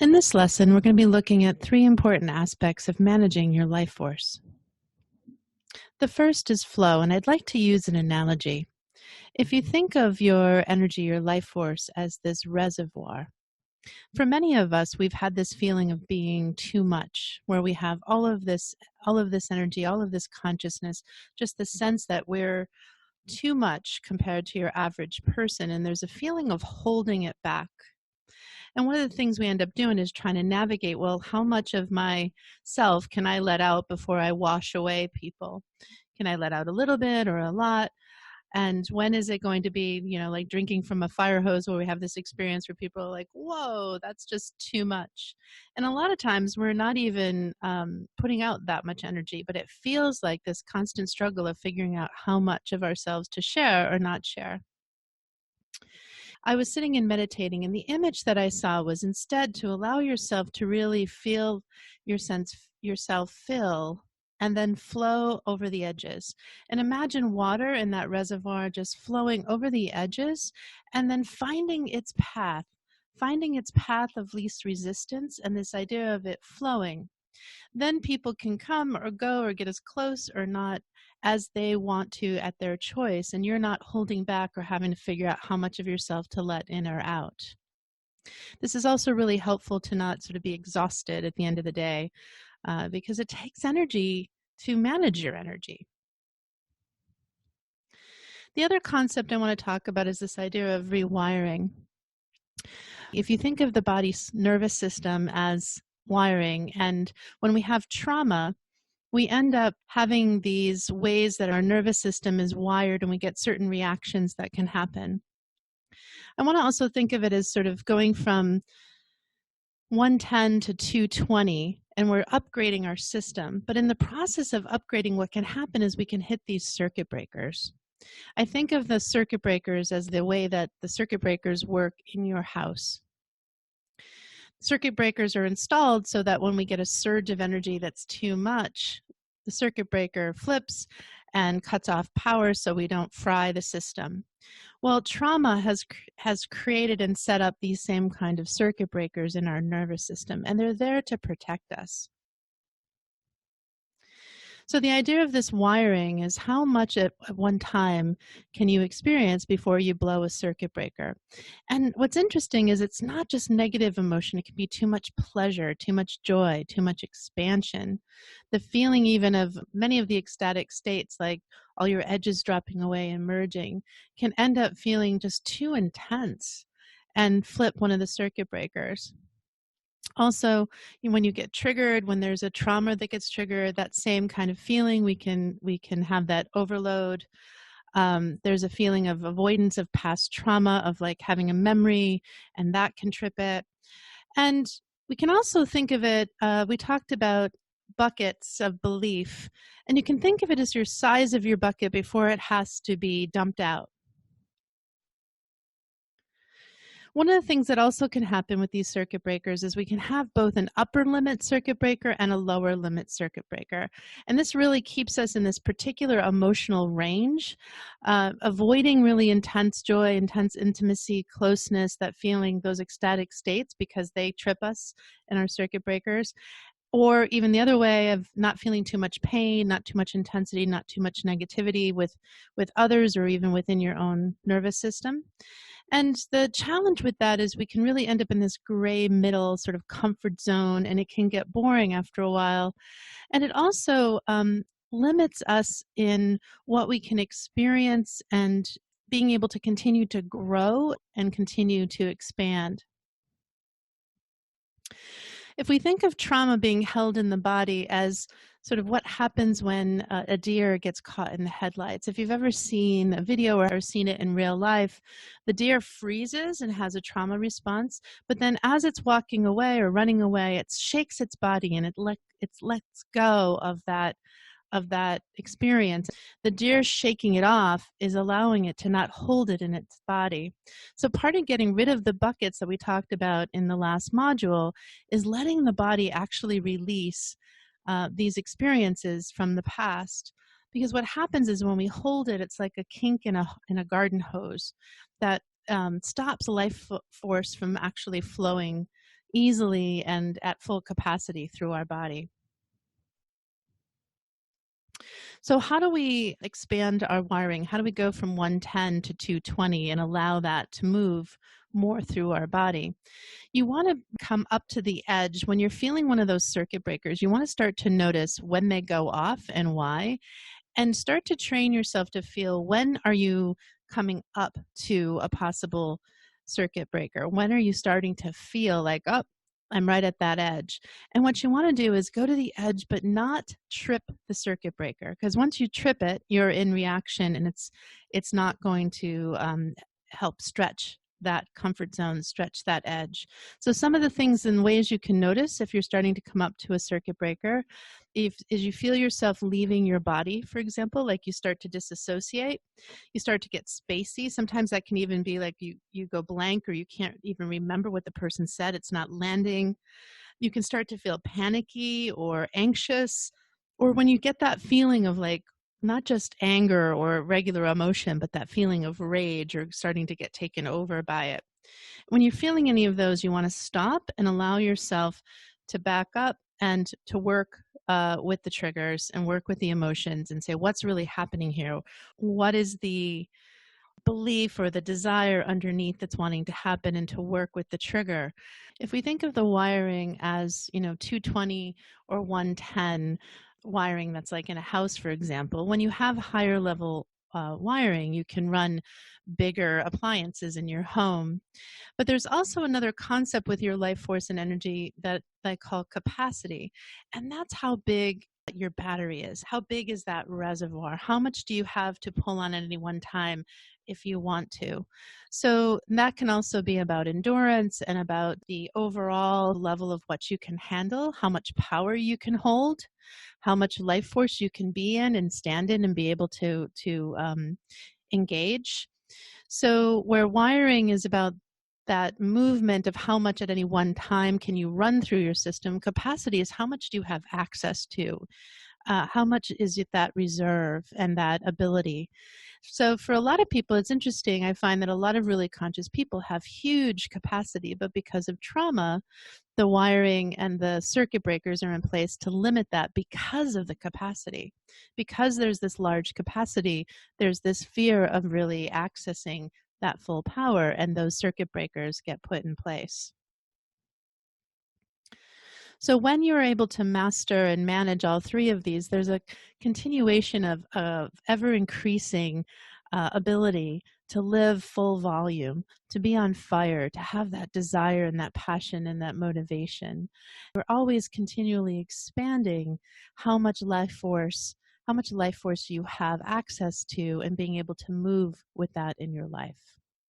In this lesson, we're going to be looking at three important aspects of managing your life force. The first is flow, and I'd like to use an analogy. If you think of your energy, your life force, as this reservoir, for many of us, we've had this feeling of being too much, where we have all of this energy, all of this consciousness, just the sense that we're too much compared to your average person, and there's a feeling of holding it back. And one of the things we end up doing is trying to navigate, well, how much of myself can I let out before I wash away people? Can I let out a little bit or a lot? And when is it going to be, like drinking from a fire hose, where we have this experience where people are like, whoa, that's just too much. And a lot of times we're not even putting out that much energy, but it feels like this constant struggle of figuring out how much of ourselves to share or not share. I was sitting and meditating, and the image that I saw was instead to allow yourself to really feel yourself fill and then flow over the edges. And imagine water in that reservoir just flowing over the edges and then finding its path of least resistance, and this idea of it flowing. Then people can come or go or get as close or not as they want to at their choice, and you're not holding back or having to figure out how much of yourself to let in or out. This is also really helpful to not sort of be exhausted at the end of the day, because it takes energy to manage your energy. The other concept I want to talk about is this idea of rewiring. If you think of the body's nervous system as wiring, and when we have trauma, we end up having these ways that our nervous system is wired, and we get certain reactions that can happen. I want to also think of it as sort of going from 110 to 220, and we're upgrading our system. But in the process of upgrading, what can happen is we can hit these circuit breakers. I think of the circuit breakers as the way that the circuit breakers work in your house. Circuit breakers are installed so that when we get a surge of energy that's too much, the circuit breaker flips and cuts off power so we don't fry the system. Well, trauma has created and set up these same kind of circuit breakers in our nervous system, and they're there to protect us. So the idea of this wiring is how much at one time can you experience before you blow a circuit breaker. And what's interesting is it's not just negative emotion. It can be too much pleasure, too much joy, too much expansion. The feeling even of many of the ecstatic states, like all your edges dropping away and merging, can end up feeling just too intense and flip one of the circuit breakers. Also, when you get triggered, when there's a trauma that gets triggered, that same kind of feeling, we can have that overload. There's a feeling of avoidance of past trauma, of like having a memory, and that can trip it. And we can also think of it, we talked about buckets of belief, and you can think of it as your size of your bucket before it has to be dumped out. One of the things that also can happen with these circuit breakers is we can have both an upper limit circuit breaker and a lower limit circuit breaker. And this really keeps us in this particular emotional range, avoiding really intense joy, intense intimacy, closeness, that feeling, those ecstatic states, because they trip us in our circuit breakers. Or even the other way of not feeling too much pain, not too much intensity, not too much negativity with others or even within your own nervous system. And the challenge with that is we can really end up in this gray middle sort of comfort zone, and it can get boring after a while. And it also limits us in what we can experience and being able to continue to grow and continue to expand. If we think of trauma being held in the body as sort of what happens when a deer gets caught in the headlights. If you've ever seen a video or seen it in real life, the deer freezes and has a trauma response, but then as it's walking away or running away, it shakes its body and it lets go of that experience. The deer shaking it off is allowing it to not hold it in its body. So part of getting rid of the buckets that we talked about in the last module is letting the body actually release these experiences from the past. Because what happens is when we hold it, it's like a kink in a garden hose that stops life force from actually flowing easily and at full capacity through our body. So, how do we expand our wiring? How do we go from 110 to 220 and allow that to move more through our body? You want to come up to the edge when you're feeling one of those circuit breakers. You want to start to notice when they go off and why, and start to train yourself to feel when are you coming up to a possible circuit breaker? When are you starting to feel like, oh, I'm right at that edge? And what you want to do is go to the edge, but not trip the circuit breaker. Because once you trip it, you're in reaction, and it's not going to help stretch that comfort zone, stretch that edge. So some of the things and ways you can notice if you're starting to come up to a circuit breaker, if as you feel yourself leaving your body, for example, like you start to disassociate, you start to get spacey. Sometimes that can even be like you go blank, or you can't even remember what the person said. It's not landing. You can start to feel panicky or anxious, or when you get that feeling of like not just anger or regular emotion, but that feeling of rage or starting to get taken over by it. When you're feeling any of those, you want to stop and allow yourself to back up and to work with the triggers and work with the emotions and say, what's really happening here? What is the belief or the desire underneath that's wanting to happen, and to work with the trigger? If we think of the wiring as, 220 or 110 wiring, that's like in a house, for example, when you have higher level wiring, you can run bigger appliances in your home. But there's also another concept with your life force and energy that I call capacity. And that's how big your battery is. How big is that reservoir? How much do you have to pull on at any one time if you want to? So that can also be about endurance and about the overall level of what you can handle, how much power you can hold, how much life force you can be in and stand in and be able to engage. So where wiring is about that movement of how much at any one time can you run through your system, capacity is how much do you have access to? How much is it that reserve and that ability? So for a lot of people, it's interesting. I find that a lot of really conscious people have huge capacity, but because of trauma, the wiring and the circuit breakers are in place to limit that because of the capacity. Because there's this large capacity, there's this fear of really accessing that full power, and those circuit breakers get put in place. So when you're able to master and manage all three of these, there's a continuation of ever increasing ability to live full volume, to be on fire, to have that desire and that passion and that motivation. We're always continually expanding how much life force you have access to, and being able to move with that in your life.